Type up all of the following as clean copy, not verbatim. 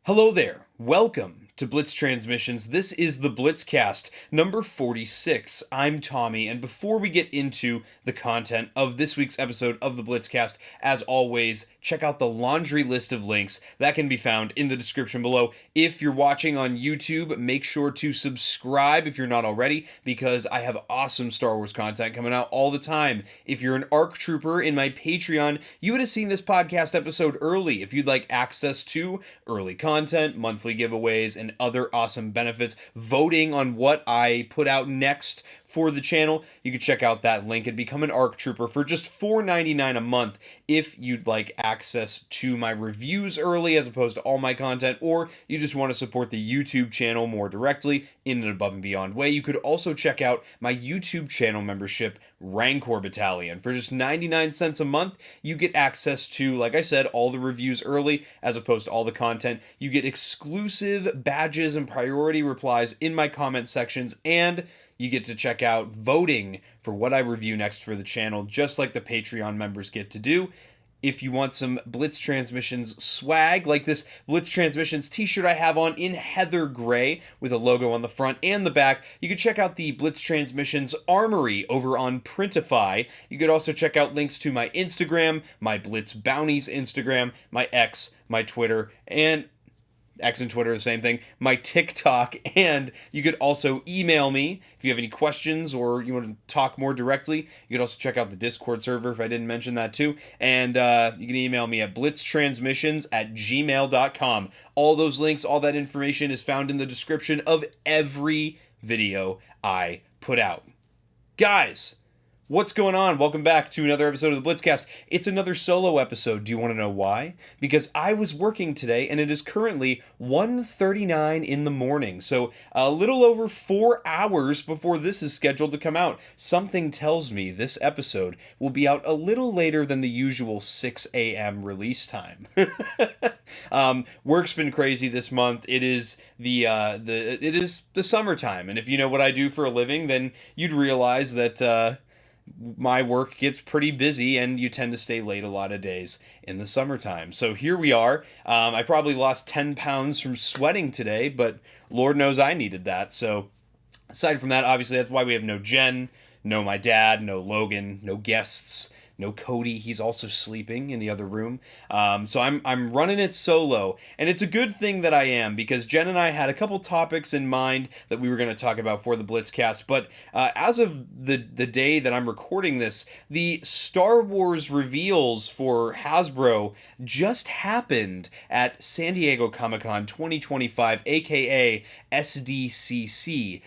Hello there. Welcome to Blitz Transmissions. This is the Blitzcast, number 46. I'm Tommy, and before we get into the content of this week's episode of the Blitzcast, as always, check out the laundry list of links that can be found in the description below. If you're watching on YouTube, make sure to subscribe if you're not already, because I have awesome Star Wars content coming out all the time. If you're an ARC Trooper in my Patreon, you would have seen this podcast episode early. If you'd like access to early content, monthly giveaways, and other awesome benefits, voting on what I put out next for the channel, you can check out that link and become an ARC Trooper for just $4.99 a month if you'd like access to my reviews early as opposed to all my content, or you just want to support the YouTube channel more directly in an above and beyond way. You could also check out my YouTube channel membership, Rancor Battalion. For just 99 cents a month, you get access to, like I said, all the reviews early as opposed to all the content. You get exclusive badges and priority replies in my comment sections, and you get to check out voting for what I review next for the channel, just like the Patreon members get to do. If you want some Blitz Transmissions swag, like this Blitz Transmissions t-shirt I have on in heather gray with a logo on the front and the back, you can check out the Blitz Transmissions Armory over on Printify. You could also check out links to my Instagram, my Blitz Bounties Instagram, my X, my Twitter, and X and Twitter, the same thing, my TikTok, and you could also email me if you have any questions or you want to talk more directly. You could also check out the Discord server if I didn't mention that too, and you can email me at blitztransmissions@gmail.com. All those links, all that information is found in the description of every video I put out. Guys, what's going on? Welcome back to another episode of the Blitzcast. It's another solo episode. Do you want to know why? Because I was working today and it is currently 1:39 in the morning. So a little over 4 hours before this is scheduled to come out. Something tells me this episode will be out a little later than the usual 6 a.m. release time. Work's been crazy this month. It is the summertime, and if you know what I do for a living, then you'd realize that my work gets pretty busy and you tend to stay late a lot of days in the summertime. So here we are. I probably lost 10 pounds from sweating today, but Lord knows I needed that. So aside from that, obviously that's why we have no Jen, no my dad, no Logan, no guests, no Cody. He's also sleeping in the other room. So I'm running it solo, and it's a good thing that I am, because Jen and I had a couple topics in mind that we were going to talk about for the Blitzcast. But as of the day that I'm recording this, the Star Wars reveals for Hasbro just happened at San Diego Comic-Con 2025, aka SDCC.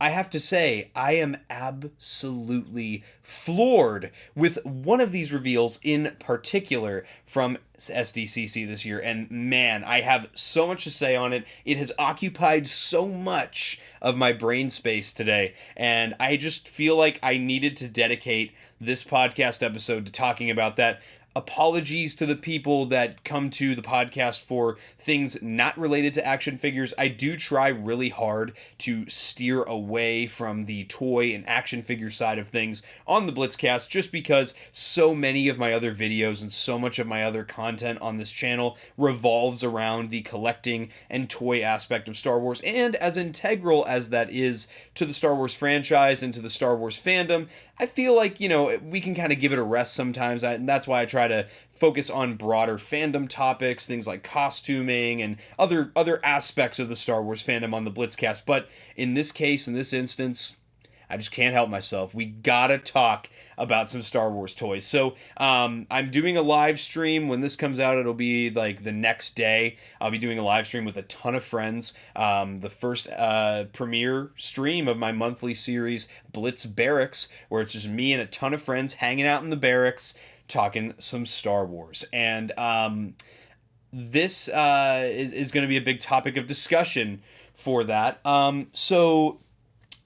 I have to say, I am absolutely floored with one of these reveals in particular from SDCC this year. And man, I have so much to say on it. It has occupied so much of my brain space today. And I just feel like I needed to dedicate this podcast episode to talking about that. Apologies to the people that come to the podcast for things not related to action figures. I do try really hard to steer away from the toy and action figure side of things on the Blitzcast, just because so many of my other videos and so much of my other content on this channel revolves around the collecting and toy aspect of Star Wars. And as integral as that is to the Star Wars franchise and to the Star Wars fandom, I feel like, we can kind of give it a rest sometimes, and that's why I try to focus on broader fandom topics, things like costuming and other aspects of the Star Wars fandom on the Blitzcast. But in this case, in this instance, I just can't help myself. We gotta talk about some Star Wars toys. So I'm doing a live stream. When this comes out, it'll be like the next day. I'll be doing a live stream with a ton of friends. The first premiere stream of my monthly series, Blitz Barracks, where it's just me and a ton of friends hanging out in the barracks, talking some Star Wars. And this is going to be a big topic of discussion for that. So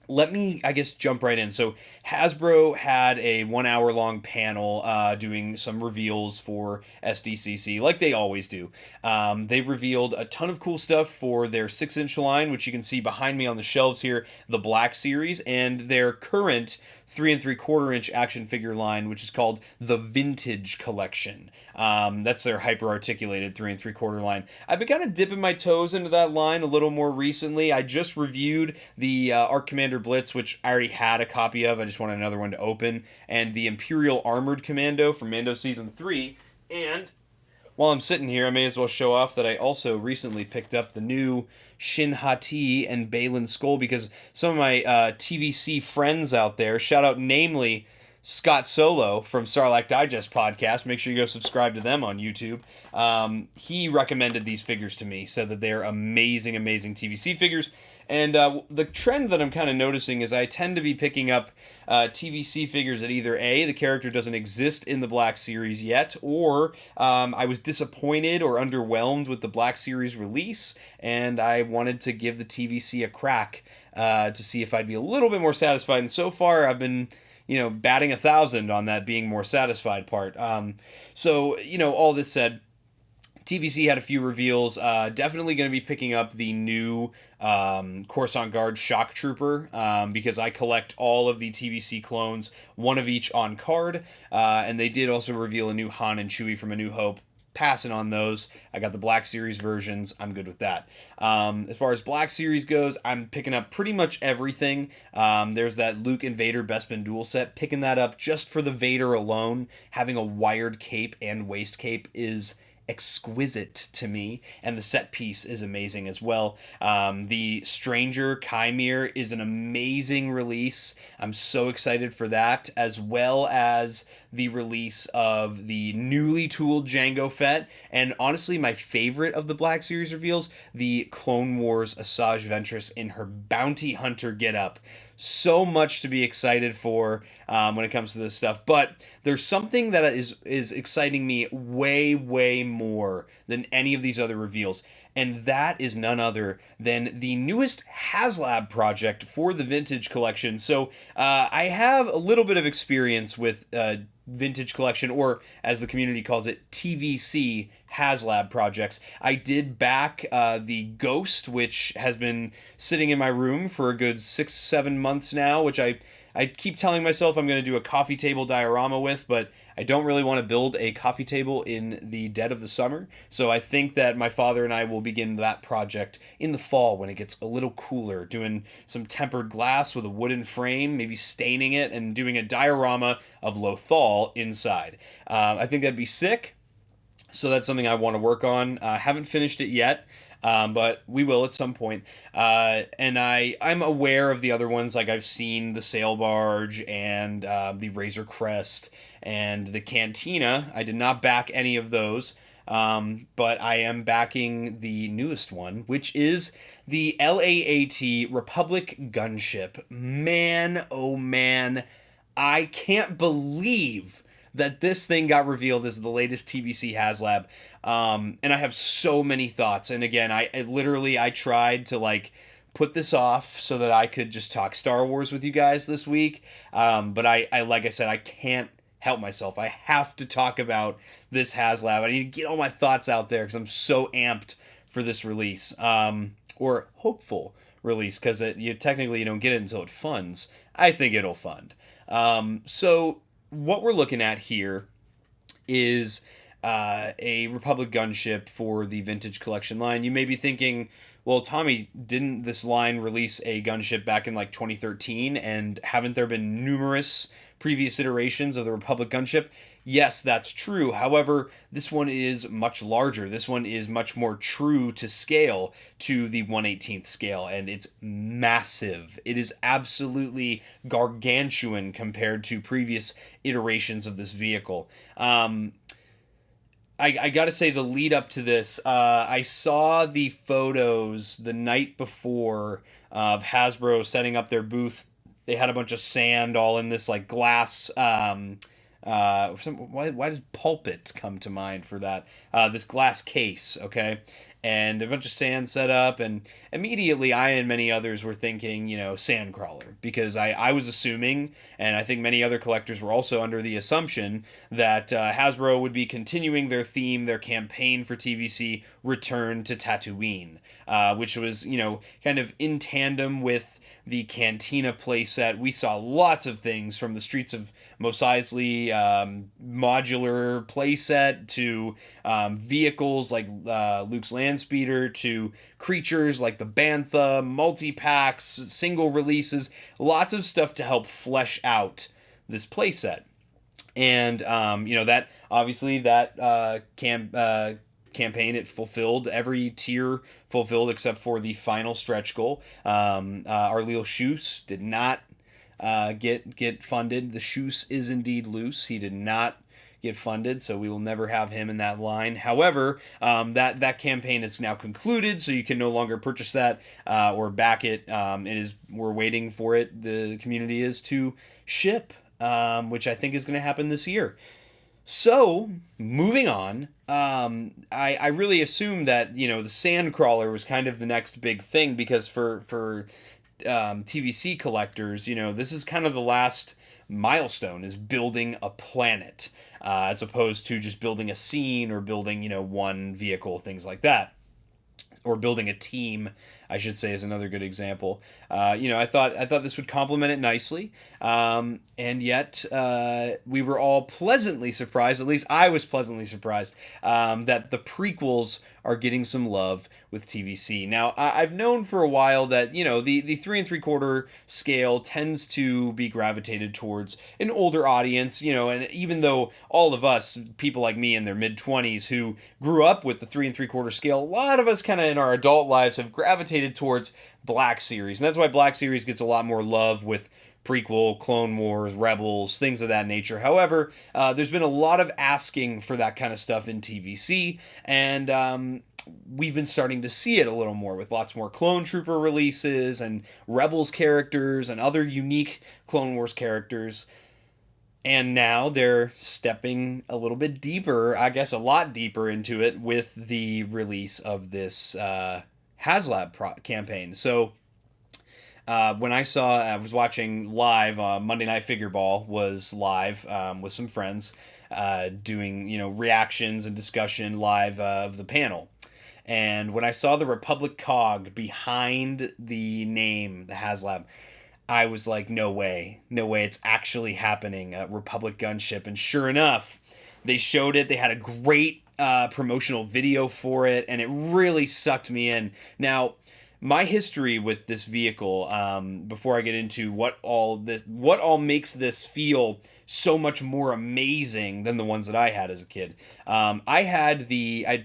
let me, I guess, jump right in. So Hasbro had a 1 hour long panel doing some reveals for SDCC, like they always do. They revealed a ton of cool stuff for their 6-inch line, which you can see behind me on the shelves here, the Black Series, and their current 3 3/4 inch action figure line, which is called the Vintage Collection. That's their hyper articulated 3 3/4 line. I've been kind of dipping my toes into that line a little more recently. I just reviewed the Arc Commander Blitz, which I already had a copy of. I just wanted another one to open, and the Imperial Armored Commando from Mando Season 3. And while I'm sitting here, I may as well show off that I also recently picked up the new Shin Hati and Balin Skull, because some of my TVC friends out there, shout out namely Scott Solo from Sarlacc Digest podcast. Make sure you go subscribe to them on YouTube. He recommended these figures to me, said that they're amazing, amazing TVC figures. And the trend that I'm kind of noticing is I tend to be picking up TVC figures that either A, the character doesn't exist in the Black Series yet, or I was disappointed or underwhelmed with the Black Series release, and I wanted to give the TVC a crack to see if I'd be a little bit more satisfied. And so far, I've been, batting 1,000 on that being more satisfied part. So, all this said, TVC had a few reveals. Definitely going to be picking up the new Coruscant Guard Shock Trooper, because I collect all of the TVC clones, one of each on card. And they did also reveal a new Han and Chewie from A New Hope. Passing on those. I got the Black Series versions. I'm good with that. As far as Black Series goes, I'm picking up pretty much everything. There's that Luke and Vader Bespin duel set. Picking that up just for the Vader alone. Having a wired cape and waist cape is exquisite to me, and the set piece is amazing as well. The Stranger Chimere is an amazing release. I'm so excited for that, as well as the release of the newly tooled Jango Fett, and honestly my favorite of the Black Series reveals, the Clone Wars Asajj Ventress in her bounty hunter getup. So much to be excited for when it comes to this stuff. But there's something that is exciting me way, way more than any of these other reveals. And that is none other than the newest HasLab project for the Vintage Collection. So I have a little bit of experience with Vintage Collection, or as the community calls it, TVC HasLab projects. I did back the Ghost, which has been sitting in my room for a good 6-7 months now, which I keep telling myself I'm going to do a coffee table diorama with, but I don't really want to build a coffee table in the dead of the summer. So I think that my father and I will begin that project in the fall when it gets a little cooler, doing some tempered glass with a wooden frame, maybe staining it, and doing a diorama of Lothal inside. I think that'd be sick. So that's something I want to work on. Haven't finished it yet. But we will at some point. And I'm aware of the other ones, like I've seen the Sail Barge and the Razor Crest and the Cantina. I did not back any of those, but I am backing the newest one, which is the LAAT Republic Gunship. Man, oh man, I can't believe that this thing got revealed as the latest TVC HasLab. And I have so many thoughts. And again, I tried to put this off so that I could just talk Star Wars with you guys this week. But I like I said, I can't help myself. I have to talk about this HasLab. I need to get all my thoughts out there because I'm so amped for this release. Or hopeful release, because you technically don't get it until it funds. I think it'll fund. So what we're looking at here is a Republic gunship for the Vintage Collection line. You may be thinking, well, Tommy, didn't this line release a gunship back in 2013, and haven't there been numerous previous iterations of the Republic gunship? Yes, that's true. However, this one is much larger. This one is much more true to scale, to the 1/18th scale, and it's massive. It is absolutely gargantuan compared to previous iterations of this vehicle. I gotta say, the lead up to this, I saw the photos the night before of Hasbro setting up their booth. They had a bunch of sand all in this glass. Why does pulpit come to mind for that? This glass case, okay? and a bunch of sand set up, and immediately I and many others were thinking, Sandcrawler, because I was assuming, and I think many other collectors were also under the assumption, that Hasbro would be continuing their theme, their campaign for TVC, Return to Tatooine, which was, kind of in tandem with the Cantina playset. We saw lots of things, from the Streets of Mos Eisley modular playset to vehicles like Luke's Landspeeder, to creatures like the Bantha, multi-packs, single releases, lots of stuff to help flesh out this playset. And, that obviously that campaign, it fulfilled every tier, fulfilled except for the final stretch goal. Arleel Shoes did not get funded. The shoes is indeed loose. He did not get funded, so we will never have him in that line. However, that campaign is now concluded, so you can no longer purchase that or back it. We're waiting for it. The community is to ship, which I think is going to happen this year. So, moving on, I really assume that, the Sandcrawler was kind of the next big thing, because for TVC collectors, this is kind of the last milestone, is building a planet, as opposed to just building a scene or building, one vehicle, things like that. Or building a team, I should say, is another good example. I thought this would complement it nicely, and yet we were all pleasantly surprised. At least I was pleasantly surprised that the prequels are getting some love with TVC. Now, I've known for a while that the 3 3/4 scale tends to be gravitated towards an older audience. And even though all of us, people like me in their mid-20s who grew up with the 3 3/4 scale, a lot of us kind of in our adult lives have gravitated towards Black Series, and that's why Black Series gets a lot more love with Prequel, Clone Wars, Rebels, things of that nature. However, there's been a lot of asking for that kind of stuff in TVC, and we've been starting to see it a little more with lots more Clone Trooper releases and Rebels characters and other unique Clone Wars characters. And now they're stepping a little bit deeper, I guess a lot deeper into it, with the release of this HasLab campaign. So when I was watching live, Monday Night Figure Ball was live with some friends doing, reactions and discussion live of the panel. And when I saw the Republic cog behind the name, the HasLab, I was like, no way, it's actually happening, Republic Gunship. And sure enough, they showed it. They had a great promotional video for it, and it really sucked me in. Now, my history with this vehicle, before I get into what all makes this feel so much more amazing than the ones that I had as a kid. I had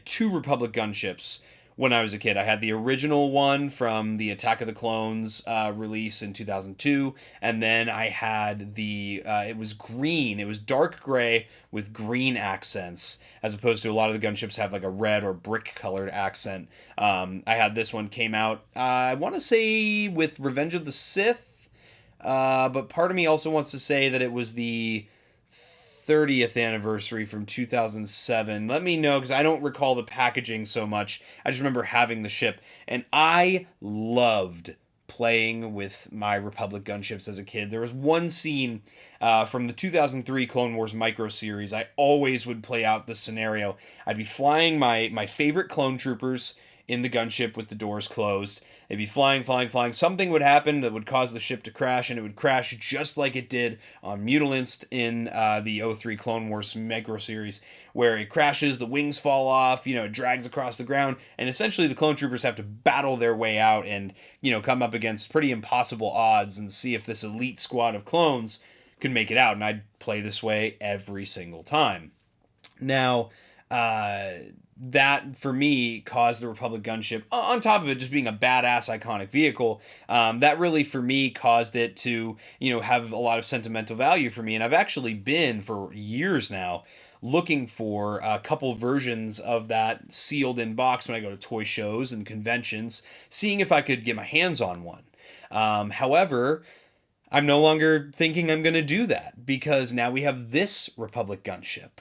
2 Republic Gunships when I was a kid. I had the original one from the Attack of the Clones release in 2002, and then I had it was green. It was dark gray with green accents, as opposed to a lot of the gunships have like a red or brick colored accent. I had this one, came out, I want to say with Revenge of the Sith, but part of me also wants to say that it was the 30th anniversary from 2007. Let me know, because I don't recall the packaging so much. I just remember having the ship, and I loved playing with my Republic gunships as a kid. There was one scene from the 2003 Clone Wars micro series. I always would play out this scenario. I'd be flying my favorite clone troopers in the gunship with the doors closed. They'd be flying. Something would happen that would cause the ship to crash, and it would crash just like it did on Mutalinst in the 03 Clone Wars micro series, where it crashes, the wings fall off, it drags across the ground, and essentially the clone troopers have to battle their way out and, come up against pretty impossible odds and see if this elite squad of clones can make it out. And I'd play this way every single time. Now, that for me caused the Republic gunship, on top of it just being a badass iconic vehicle, that really for me caused it to have a lot of sentimental value for me. And I've actually been for years now looking for a couple versions of that sealed in box when I go to toy shows and conventions, seeing if I could get my hands on one. However, I'm no longer thinking I'm going to do that, because now we have this Republic gunship.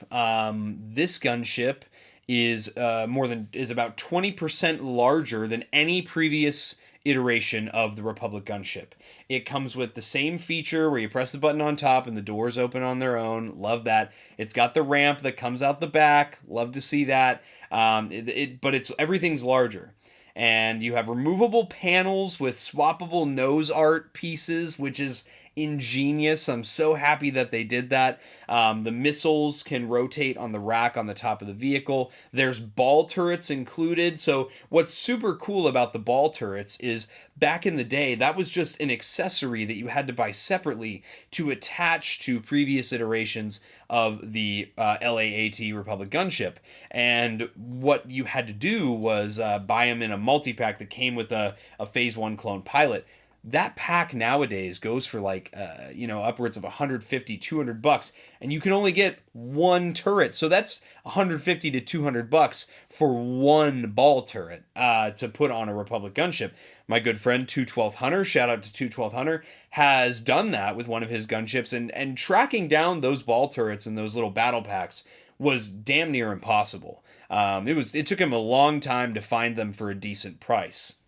This gunship is about 20% larger than any previous iteration of the Republic gunship. It comes with the same feature where you press the button on top and the doors open on their own. Love that. It's got the ramp that comes out the back. Love to see that. But everything's larger. And you have removable panels with swappable nose art pieces, which is ingenious. I'm so happy that they did that. The missiles can rotate on the rack on the top of the vehicle. There's ball turrets included. So what's super cool about the ball turrets is back in the day, that was just an accessory that you had to buy separately to attach to previous iterations of the LAAT Republic gunship. And what you had to do was buy them in a multi-pack that came with a Phase 1 clone pilot. That pack nowadays goes for like, upwards of $150-$200, and you can only get one turret. So that's $150 to $200 for one ball turret to put on a Republic gunship. My good friend 212 Hunter, shout out to 212 Hunter, has done that with one of his gunships, and tracking down those ball turrets and those little battle packs was damn near impossible. It took him a long time to find them for a decent price.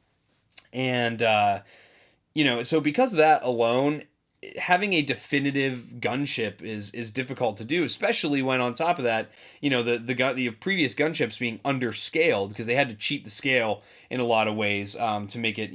And so because of that alone, having a definitive gunship is difficult to do, especially when on top of that, the previous gunships being underscaled because they had to cheat the scale in a lot of ways to make it,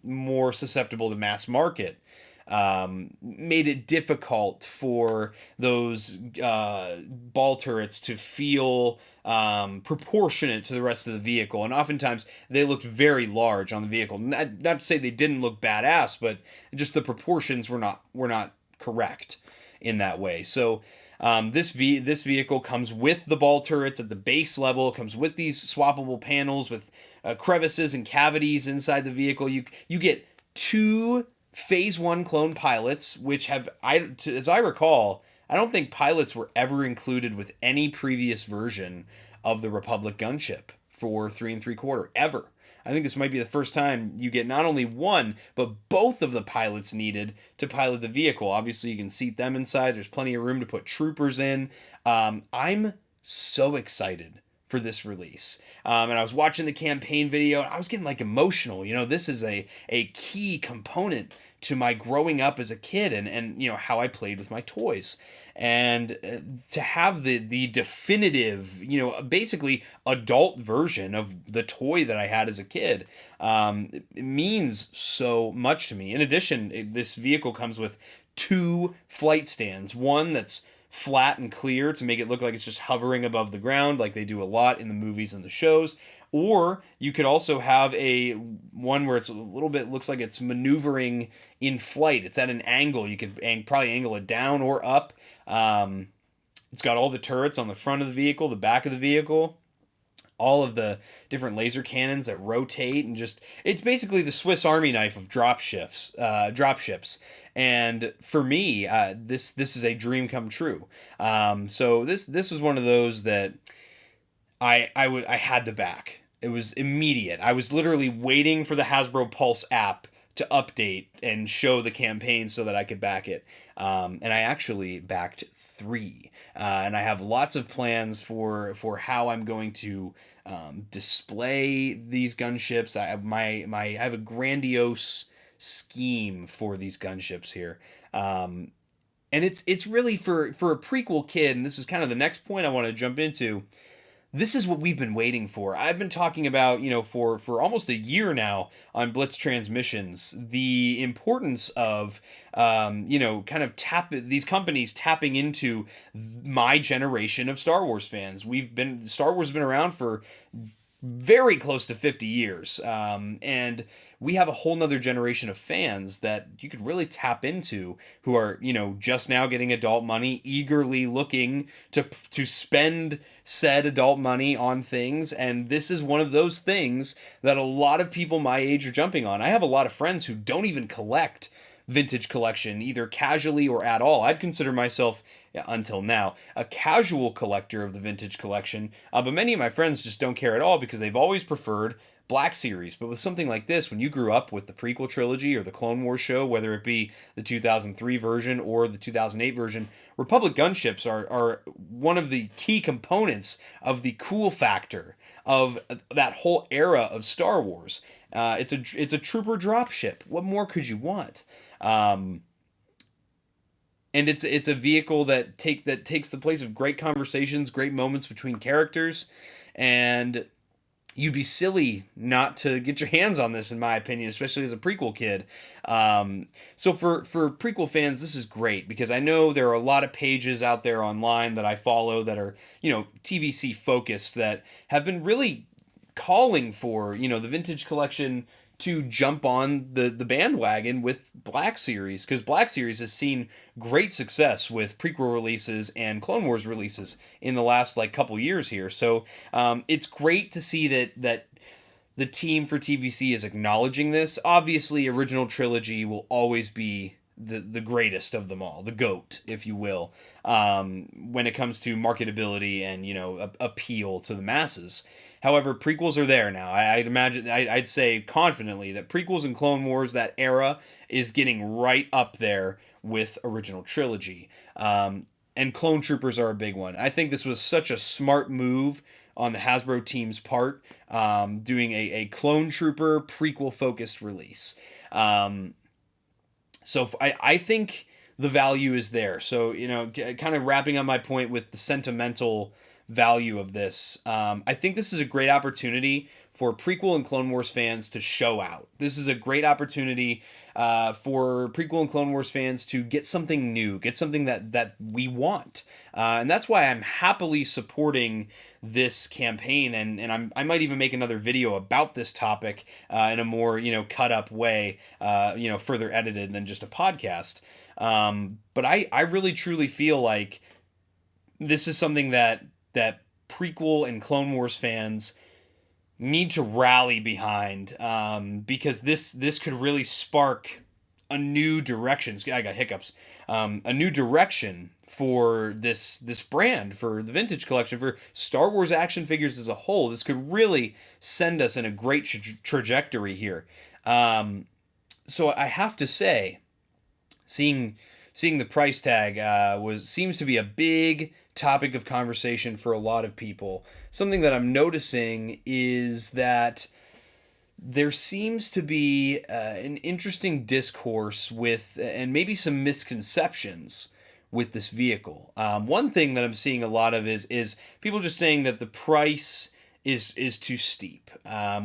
more susceptible to mass market. Made it difficult for those ball turrets to feel proportionate to the rest of the vehicle, and oftentimes they looked very large on the vehicle. Not to say they didn't look badass, but just the proportions were not correct in that way. So this vehicle comes with the ball turrets at the base level. It comes with these swappable panels with crevices and cavities inside the vehicle. You get two Phase 1 clone pilots, which as I recall, I don't think pilots were ever included with any previous version of the Republic gunship for 3 3/4 ever. I think this might be the first time you get not only one, but both of the pilots needed to pilot the vehicle. Obviously, you can seat them inside. There's plenty of room to put troopers in. I'm so excited for this release. And I was watching the campaign video, and I was getting emotional. This is a key component to my growing up as a kid and how I played with my toys. And to have the definitive, basically adult version of the toy that I had as a kid, it means so much to me. In addition, this vehicle comes with 2 flight stands. One that's flat and clear to make it look like it's just hovering above the ground, like they do a lot in the movies and the shows. Or you could also have one where it's a little bit looks like it's maneuvering in flight. It's at an angle. You could probably angle it down or up. It's got all the turrets on the front of the vehicle, the back of the vehicle, all of the different laser cannons that rotate, and it's basically the Swiss Army knife of dropships. And for me, this is a dream come true. So this was one of those that I had to back. It was immediate. I was literally waiting for the Hasbro Pulse app to update and show the campaign so that I could back it. And I actually backed 3. And I have lots of plans for how I'm going to display these gunships. I have a grandiose scheme for these gunships here. And it's really for a prequel kid, and this is kind of the next point I want to jump into. This is what we've been waiting for. I've been talking about, for almost a year now on Blitz transmissions, the importance of, these companies tapping into my generation of Star Wars fans. Star Wars has been around for very close to 50 years. And we have a whole nother generation of fans that you could really tap into who are, just now getting adult money, eagerly looking to spend said adult money on things. And this is one of those things that a lot of people my age are jumping on. I have a lot of friends who don't even collect vintage collection, either casually or at all. I'd consider myself, until now, a casual collector of the vintage collection, but many of my friends just don't care at all because they've always preferred Black Series. But with something like this, when you grew up with the prequel trilogy or the Clone Wars show, whether it be the 2003 version or the 2008 version, Republic gunships are one of the key components of the cool factor of that whole era of Star Wars. It's a trooper dropship. What more could you want? And it's a vehicle that takes the place of great conversations, great moments between characters, and you'd be silly not to get your hands on this, in my opinion, especially as a prequel kid. So for prequel fans, this is great because I know there are a lot of pages out there online that I follow that are, TVC focused, that have been really calling for, the vintage collection to jump on the bandwagon with Black Series, because Black Series has seen great success with prequel releases and Clone Wars releases in the last couple years here. So it's great to see that the team for TVC is acknowledging this. Obviously, original trilogy will always be the greatest of them all, the GOAT, if you will, when it comes to marketability and appeal to the masses. However, prequels are there now. I'd say confidently that prequels and Clone Wars, that era, is getting right up there with original trilogy. And Clone Troopers are a big one. I think this was such a smart move on the Hasbro team's part, doing a Clone Trooper prequel-focused release. So I think the value is there. So, kind of wrapping up my point with the sentimental value of this, I think this is a great opportunity for prequel and Clone Wars fans to show out. This is a great opportunity for prequel and Clone Wars fans to get something new, get something that we want. And that's why I'm happily supporting this campaign, and I might even make another video about this topic in a more cut up way, further edited than just a podcast. But I really truly feel like this is something that prequel and Clone Wars fans need to rally behind, because this could really spark a new direction. I got hiccups. A new direction for this brand, for the vintage collection, for Star Wars action figures as a whole. This could really send us in a great trajectory here. So I have to say, seeing the price tag seems to be a big topic of conversation for a lot of people. Something that I'm noticing is that there seems to be an interesting discourse with, and maybe some misconceptions with this vehicle. One thing that I'm seeing a lot of is people just saying that the price is too steep,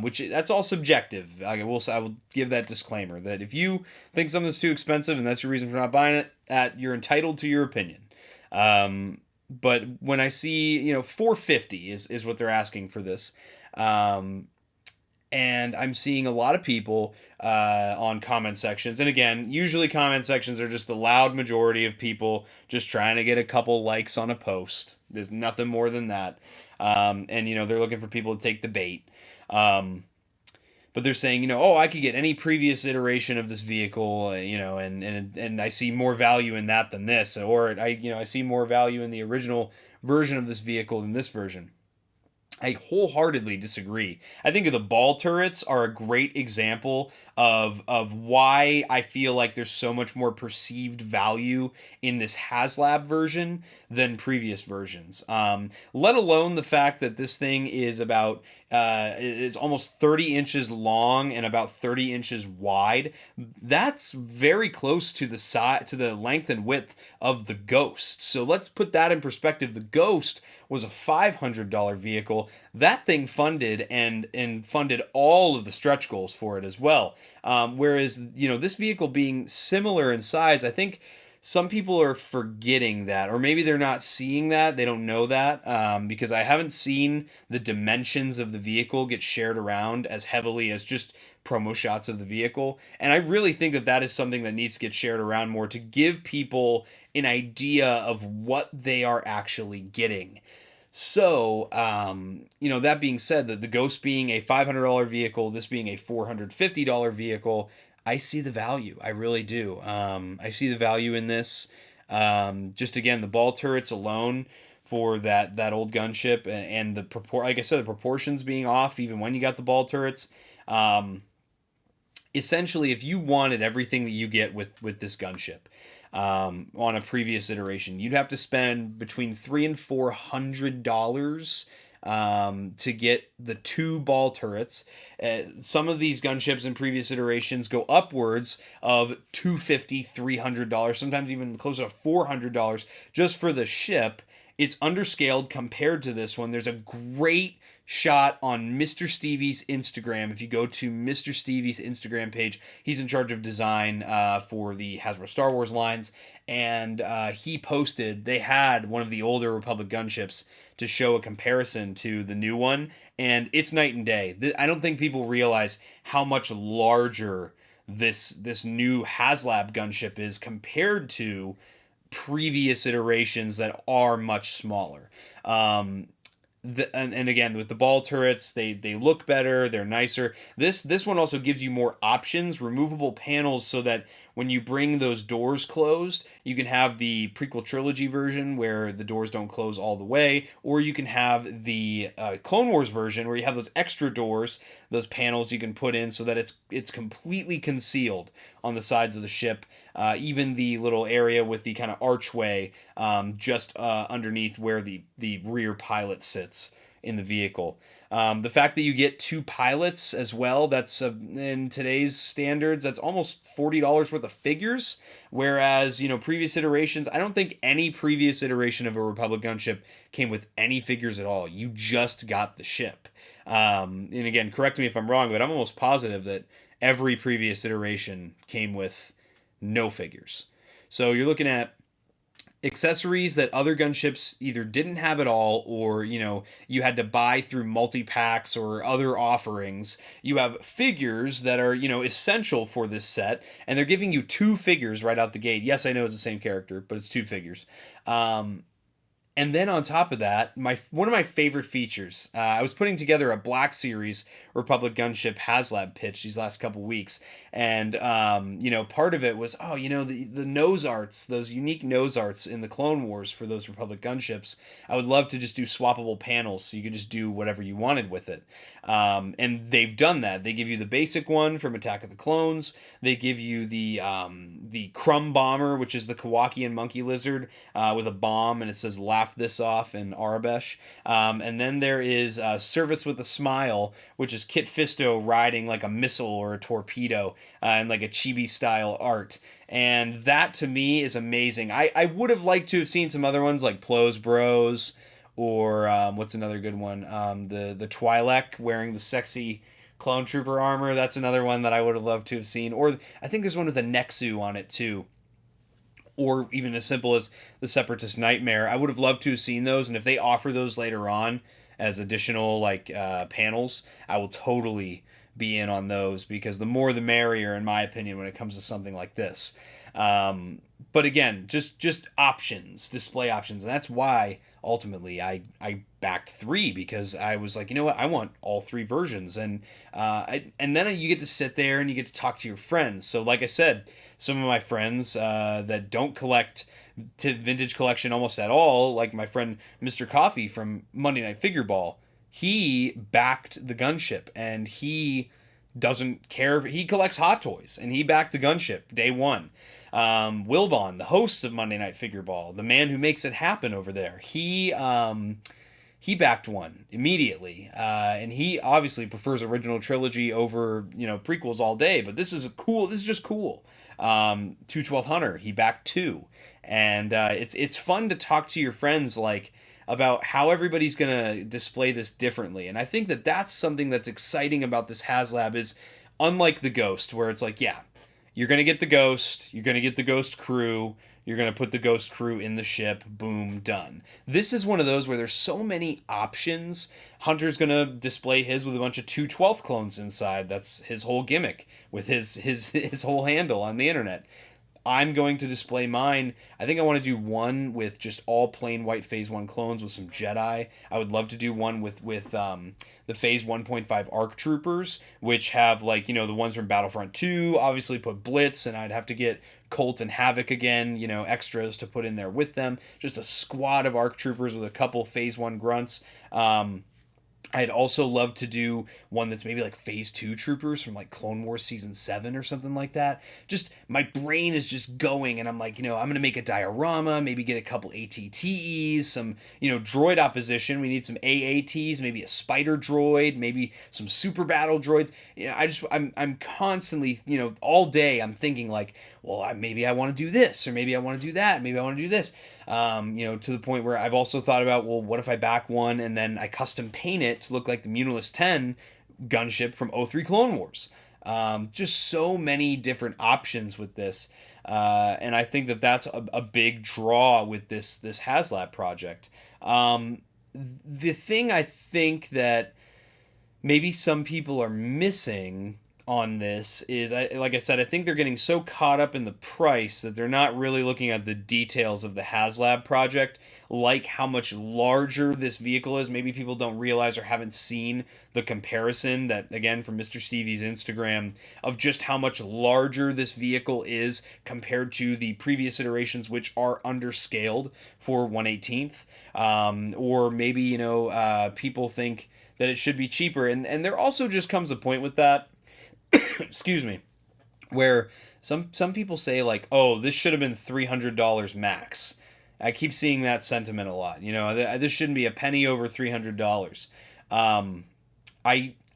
which that's all subjective. I will give that disclaimer that if you think something's too expensive and that's your reason for not buying it, you're entitled to your opinion. But when I see, $450 is what they're asking for this, and I'm seeing a lot of people on comment sections, and again, usually comment sections are just the loud majority of people just trying to get a couple likes on a post. There's nothing more than that. And they're looking for people to take the bait. But they're saying, I could get any previous iteration of this vehicle, and I see more value in that than this, or I see more value in the original version of this vehicle than this version. I wholeheartedly disagree. I think the ball turrets are a great example of why I feel like there's so much more perceived value in this HasLab version than previous versions. Let alone the fact that this thing is is almost 30 inches long and about 30 inches wide. That's very close to the length and width of the Ghost. So let's put that in perspective. The Ghost was a $500 vehicle. That thing funded and funded all of the stretch goals for it as well. Whereas, this vehicle being similar in size, I think some people are forgetting that, or maybe they're not seeing that. They don't know that, because I haven't seen the dimensions of the vehicle get shared around as heavily as just promo shots of the vehicle. And I really think that is something that needs to get shared around more to give people an idea of what they are actually getting. So, that being said, that the Ghost being a $500 vehicle, this being a $450 vehicle, I see the value. I really do. I see the value in this. Just again, the ball turrets alone for that old gunship, and like I said, the proportions being off even when you got the ball turrets. Essentially, if you wanted everything that you get with this gunship on a previous iteration, you'd have to spend between $300 and $400 to get the 2 ball turrets. Some of these gunships in previous iterations go upwards of $250, $300, sometimes even closer to $400 just for the ship. It's underscaled compared to this one. There's a great shot on Mr. Stevie's Instagram. If you go to Mr. Stevie's Instagram page, he's in charge of design for the Hasbro Star Wars lines, and he posted, they had one of the older Republic gunships to show a comparison to the new one, and it's night and day. I don't think people realize how much larger this new HasLab gunship is compared to previous iterations that are much smaller. And again, with the ball turrets, they look better, they're nicer. This one also gives you more options, removable panels, so that when you bring those doors closed, you can have the prequel trilogy version where the doors don't close all the way, or you can have the Clone Wars version where you have those extra doors, those panels you can put in so that it's completely concealed on the sides of the ship. Even the little area with the kind of archway just underneath where the rear pilot sits in the vehicle. The fact that you get 2 pilots as well, that's in today's standards, that's almost $40 worth of figures. Whereas, previous iterations, I don't think any previous iteration of a Republic gunship came with any figures at all. You just got the ship. And again, correct me if I'm wrong, but I'm almost positive that every previous iteration came with no figures. So you're looking at accessories that other gunships either didn't have at all, or you had to buy through multi-packs or other offerings. You have figures that are essential for this set, and they're giving you 2 figures right out the gate. Yes, I know it's the same character, but it's 2 figures. And then on top of that, one of my favorite features, I was putting together a Black Series Republic gunship HasLab pitch these last couple weeks, and part of it was the nose arts, those unique nose arts in the Clone Wars for those Republic gunships. I would love to just do swappable panels so you could just do whatever you wanted with it, and they've done that. They give you the basic one from Attack of the Clones. They give you the Crumb Bomber, which is the Kowakian monkey lizard with a bomb, and it says "Laugh this off" in Arabesh. And then there is Service with a Smile, which is Kit Fisto riding like a missile or a torpedo in like a chibi style art. And that to me is amazing. I would have liked to have seen some other ones like Plo's Bros, or what's another good one? The Twi'lek wearing the sexy clone trooper armor. That's another one that I would have loved to have seen. Or I think there's one with a Nexu on it too. Or even as simple as the Separatist Nightmare. I would have loved to have seen those, and if they offer those later on as additional panels, I will totally be in on those, because the more the merrier, in my opinion, when it comes to something like this. But again, just options, display options, and that's why ultimately I backed 3, because I was like, I want all 3 versions, and then you get to sit there and you get to talk to your friends. So like I said, some of my friends that don't collect to vintage collection almost at all, like my friend Mr. Coffee from Monday Night Figure Ball, he backed the gunship, and he doesn't care. He collects Hot Toys, and he backed the gunship day one. Wilbon, the host of Monday Night Figure Ball, the man who makes it happen over there, he backed one immediately, and he obviously prefers original trilogy over prequels all day. But this is just cool. 212 Hunter, he backed 2, and it's fun to talk to your friends about how everybody's gonna display this differently. And I think that that's something that's exciting about this HasLab, is unlike the Ghost, where it's like, yeah, you're gonna get the Ghost, you're gonna get the Ghost crew, you're going to put the Ghost crew in the ship, boom, done. This is one of those where there's so many options. Hunter's going to display his with a bunch of 212 clones inside. That's his whole gimmick with his whole handle on the internet. I'm going to display mine. I think I want to do one with just all plain white Phase 1 clones with some Jedi. I would love to do one with the Phase 1.5 ARC Troopers, which have, like, the ones from Battlefront 2, obviously put Blitz, and I'd have to get Colt and Havoc again, extras to put in there with them. Just a squad of ARC Troopers with a couple Phase 1 grunts. I'd also love to do one that's maybe like Phase 2 troopers from like Clone Wars Season 7 or something like that. Just, my brain is just going, and I'm like, I'm going to make a diorama, maybe get a couple ATTEs, some, droid opposition. We need some AATs, maybe a spider droid, maybe some super battle droids. I'm constantly, all day I'm thinking like, well, maybe I want to do this, or maybe I want to do that, maybe I want to do this. To the point where I've also thought about, well, what if I back one and then I custom paint it to look like the Munilus 10 gunship from 03 Clone Wars. Just so many different options with this. And I think that that's a big draw with this HasLab project. The thing I think that maybe some people are missing on this is, like I said, I think they're getting so caught up in the price that they're not really looking at the details of the HasLab project, like how much larger this vehicle is. Maybe people don't realize or haven't seen the comparison that, again, from Mr. Stevie's Instagram, of just how much larger this vehicle is compared to the previous iterations, which are underscaled for 1/18th. Or maybe, people think that it should be cheaper. And there also just comes a point with that, excuse me, where some people say like, oh, this should have been $300 max. I keep seeing that sentiment a lot. This shouldn't be a penny over $300.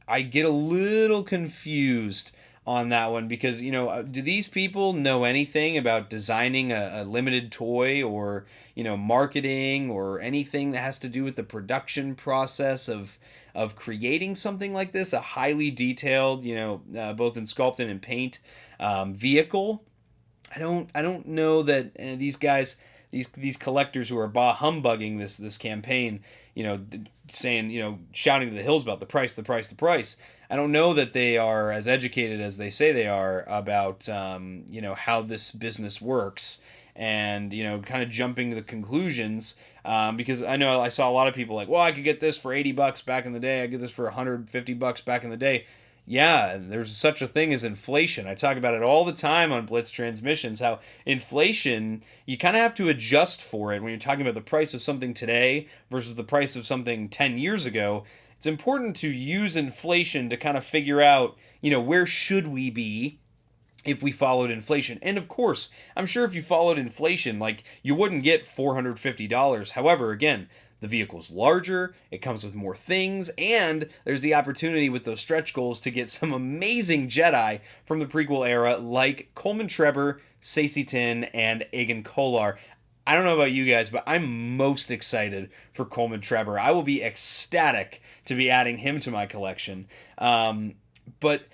I get a little confused on that one because, do these people know anything about designing a limited toy, or, marketing, or anything that has to do with the production process of creating something like this, a highly detailed, both in sculpt and in paint vehicle? I don't know that these guys, these collectors who are bah humbugging this campaign, saying, shouting to the hills about the price. I don't know that they are as educated as they say they are about, how this business works, and, kind of jumping to the conclusions, because I know I saw a lot of people like, well, I could get this for $80 back in the day. I get this for $150 back in the day. Yeah, there's such a thing as inflation. I talk about it all the time on Blitz Transmissions, how inflation, you kind of have to adjust for it when you're talking about the price of something today versus the price of something 10 years ago. It's important to use inflation to kind of figure out, where should we be if we followed inflation. And of course, I'm sure if you followed inflation, like, you wouldn't get $450. However, again, the vehicle's larger, it comes with more things, and there's the opportunity with those stretch goals to get some amazing Jedi from the prequel era, like Coleman Trebor, Saesee Tiin, and Aegon Kolar. I don't know about you guys, but I'm most excited for Coleman Trebor. I will be ecstatic to be adding him to my collection. But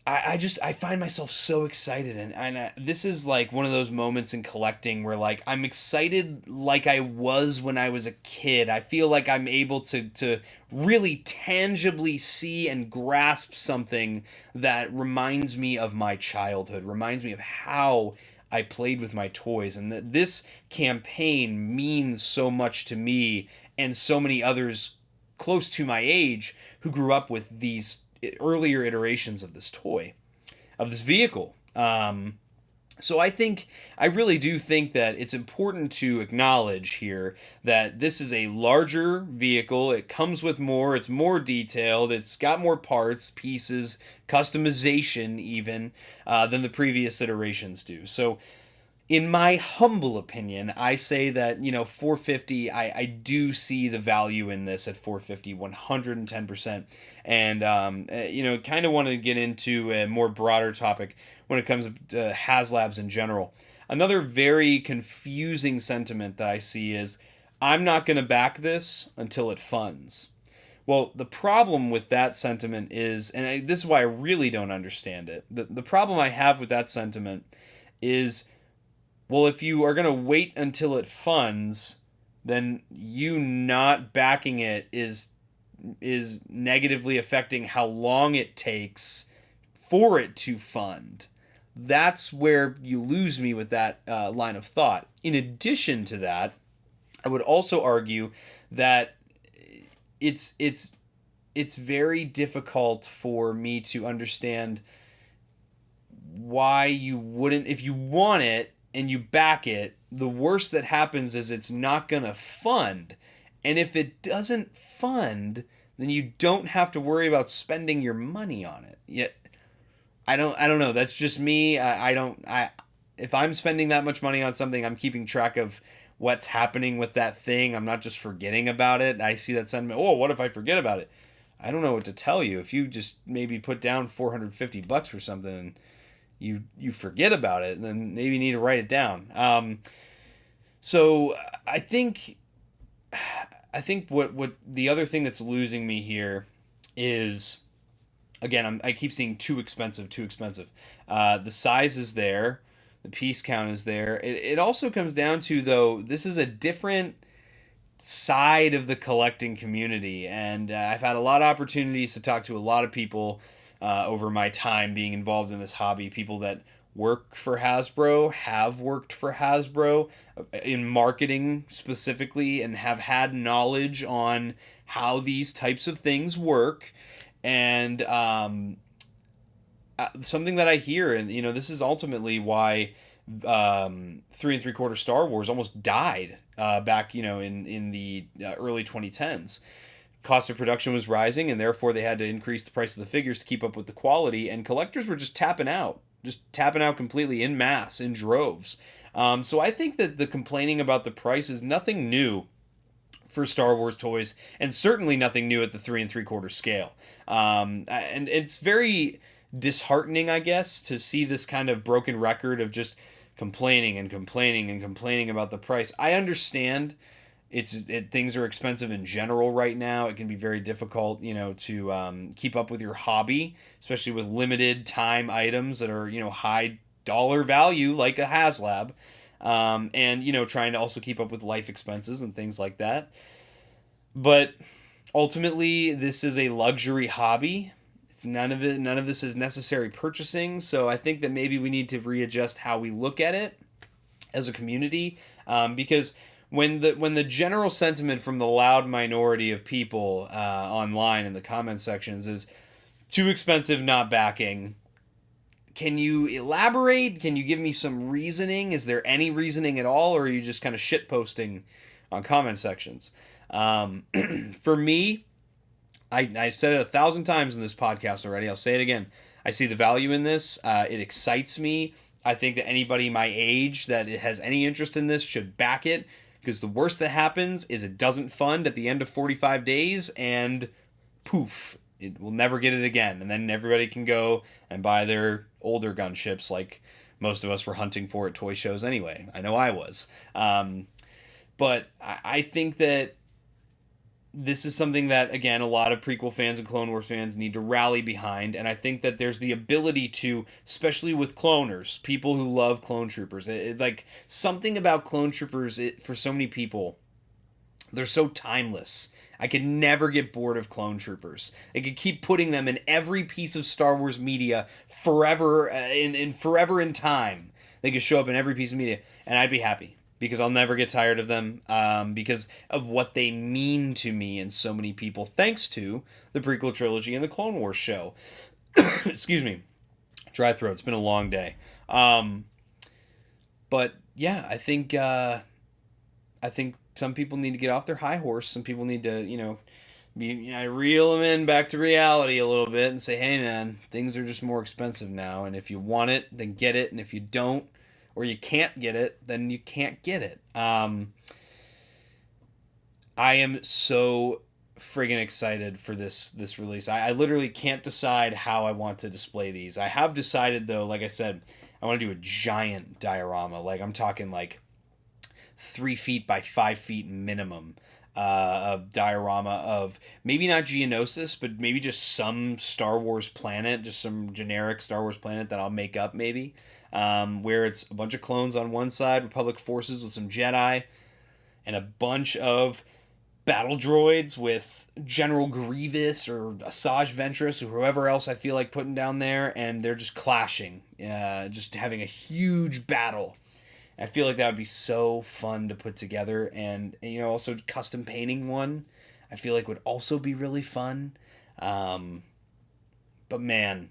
I find myself so excited, and this is like one of those moments in collecting where, like, I'm excited like I was when I was a kid. I feel like I'm able to really tangibly see and grasp something that reminds me of my childhood, reminds me of how I played with my toys, and that this campaign means so much to me and so many others close to my age who grew up with these earlier iterations of this toy, of this vehicle. So I really do think that it's important to acknowledge here that this is a larger vehicle. It comes with more, it's more detailed, it's got more parts, pieces, customization even, than the previous iterations do. So in my humble opinion, I say that, $450, I do see the value in this at $450, 110%. And, kind of want to get into a more broader topic when it comes to HasLabs in general. Another very confusing sentiment that I see is, I'm not going to back this until it funds. Well, the problem with that sentiment is, and this is why I really don't understand it, the problem I have with that sentiment is, well, if you are going to wait until it funds, then you not backing it is negatively affecting how long it takes for it to fund. that's where you lose me with that line of thought. In addition to that, I would also argue that it's very difficult for me to understand why you wouldn't, if you want it and you back it, the worst that happens is it's not gonna fund. And if it doesn't fund, then you don't have to worry about spending your money on it. Yet I don't know. That's just me. If I'm spending that much money on something, I'm keeping track of what's happening with that thing. I'm not just forgetting about it. I see that sentiment. Oh, what if I forget about it? I don't know what to tell you. If you just maybe put down $450 for something and you forget about it, then maybe you need to write it down. So I think what the other thing that's losing me here is, again, I keep seeing too expensive. The size is there, the piece count is there. It also comes down to, though, this is a different side of the collecting community, and I've had a lot of opportunities to talk to a lot of people over my time being involved in this hobby. People that work for Hasbro, have worked for Hasbro in marketing specifically, and have had knowledge on how these types of things work. And something that I hear, and this is ultimately why 3 3/4 Star Wars almost died back in the early 2010s. Cost of production was rising, and therefore they had to increase the price of the figures to keep up with the quality, and collectors were just tapping out completely in mass, in droves. So I think that the complaining about the price is nothing new for Star Wars toys, and certainly nothing new at the 3 3/4 scale. And it's very disheartening, I guess, to see this kind of broken record of just complaining about the price. I understand things are expensive in general right now. It can be very difficult, to keep up with your hobby, especially with limited time items that are, high dollar value, like a HasLab. And trying to also keep up with life expenses and things like that. But ultimately, this is a luxury hobby. None of this is necessary purchasing. So I think that maybe we need to readjust how we look at it as a community, because when the general sentiment from the loud minority of people online in the comment sections is too expensive, not backing. Can you elaborate? Can you give me some reasoning? Is there any reasoning at all, or are you just kind of shit posting on comment sections? For me, I said it 1,000 times in this podcast already. I'll say it again. I see the value in this. It excites me. I think that anybody my age that has any interest in this should back it, because the worst that happens is it doesn't fund at the end of 45 days, and poof, it will never get it again. And then everybody can go and buy their older gunships like most of us were hunting for at toy shows anyway. I know I was. But I think that this is something that, again, a lot of prequel fans and Clone Wars fans need to rally behind, and I think that there's the ability to, especially with cloners, people who love clone troopers, like something about clone troopers, for so many people, they're so timeless. I could never get bored of clone troopers. They could keep putting them in every piece of Star Wars media forever, forever in time. They could show up in every piece of media, and I'd be happy, because I'll never get tired of them, because of what they mean to me and so many people, thanks to the prequel trilogy and the Clone Wars show. Excuse me. Dry throat. It's been a long day. But yeah, I think some people need to get off their high horse. Some people need to, reel them in back to reality a little bit and say, hey man, things are just more expensive now. And if you want it, then get it. And if you don't, or you can't get it, then you can't get it. I am so friggin' excited for this release. I literally can't decide how I want to display these. I have decided, though, like I said, I want to do a giant diorama. Like, I'm talking like 3 feet by 5 feet minimum. A diorama of maybe not Geonosis, but maybe just some Star Wars planet, just some generic Star Wars planet that I'll make up maybe, where it's a bunch of clones on one side, Republic forces with some Jedi, and a bunch of battle droids with General Grievous or Asajj Ventress or whoever else I feel like putting down there, and they're just clashing, just having a huge battle. I feel like that would be so fun to put together, and you know, also custom painting one, I feel like would also be really fun. But man,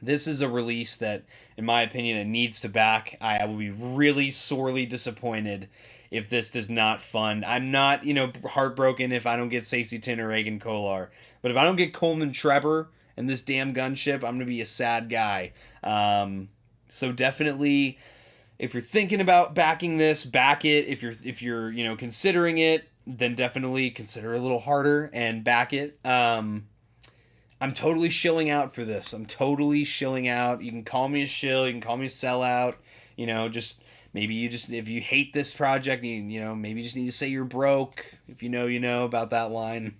this is a release that, in my opinion, it needs to back. I will be really sorely disappointed if this does not fund. I'm not, you know, heartbroken if I don't get Stacey Tin or Reagan Kolar. But if I don't get Coleman Trevor and this damn gunship, I'm going to be a sad guy. So definitely, if you're thinking about backing this, back it. If you're you know, considering it, then definitely consider a little harder and back it. I'm totally shilling out for this. I'm totally shilling out. You can call me a shill. You can call me a sellout. You know, just... Maybe you just, if you hate this project, you know, maybe you just need to say you're broke. If you know about that line.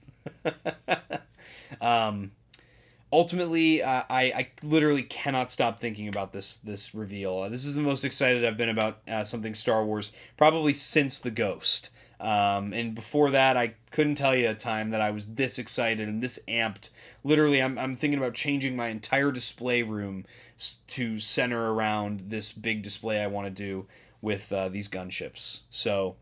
Ultimately, I literally cannot stop thinking about this reveal. This is the most excited I've been about something Star Wars probably since The Ghost. And before that, I couldn't tell you a time that I was this excited and this amped. Literally, I'm thinking about changing my entire display room to center around this big display I want to do with these gunships. So,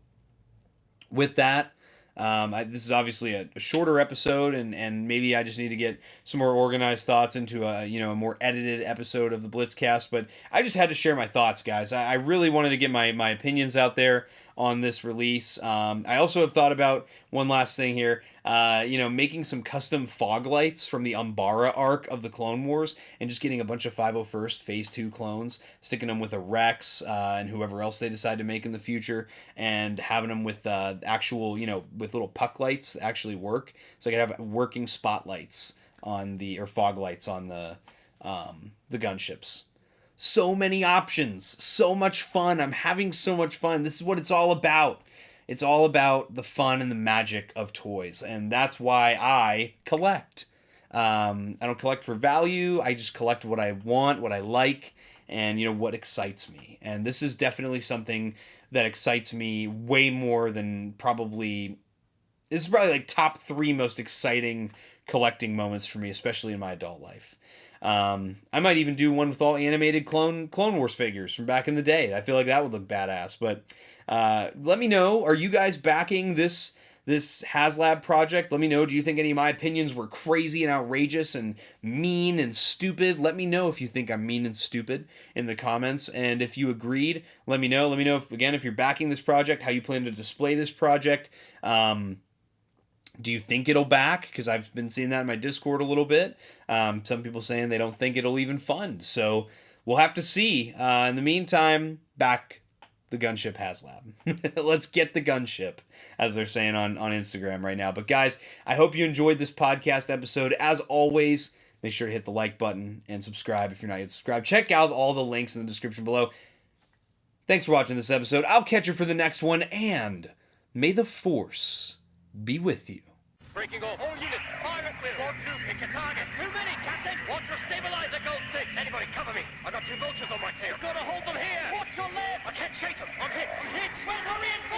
with that, this is obviously a shorter episode, and maybe I just need to get some more organized thoughts into a more edited episode of the Blitzcast. But I just had to share my thoughts, guys. I really wanted to get my opinions out there on this release. I also have thought about one last thing here, making some custom fog lights from the Umbara arc of the Clone Wars, and just getting a bunch of 501st Phase 2 clones, sticking them with a Rex and whoever else they decide to make in the future, and having them with actual, with little puck lights that actually work. So I could have working spotlights or fog lights on the gunships. So many options, so much fun. I'm having so much fun. This is what it's all about. It's all about the fun and the magic of toys, and that's why I collect. I don't collect for value. I just collect what I want, what I like, and what excites me. And this is definitely something that excites me way more than probably... This is probably like top 3 most exciting collecting moments for me, especially in my adult life. I might even do one with all animated Clone Wars figures from back in the day. I feel like that would look badass. But let me know, are you guys backing this HasLab project? Let me know, do you think any of my opinions were crazy and outrageous and mean and stupid? Let me know if you think I'm mean and stupid in the comments. And if you agreed, let me know. Let me know, if you're backing this project, how you plan to display this project. Do you think it'll back? Because I've been seeing that in my Discord a little bit. Some people saying they don't think it'll even fund. So we'll have to see. In the meantime, back the Gunship HasLab. Let's get the Gunship, as they're saying on Instagram right now. But guys, I hope you enjoyed this podcast episode. As always, make sure to hit the like button and subscribe if you're not yet subscribed. Check out all the links in the description below. Thanks for watching this episode. I'll catch you for the next one, and may the Force be with you. Breaking off. All units, fire at will. Squad 2, pick your targets. Too many, Captain. Watch your stabilizer, Gold 6. Anybody, cover me. I got 2 vultures on my tail. You've got to hold them here. Watch your left. I can't shake them. I'm hit. Where's our reinforcements?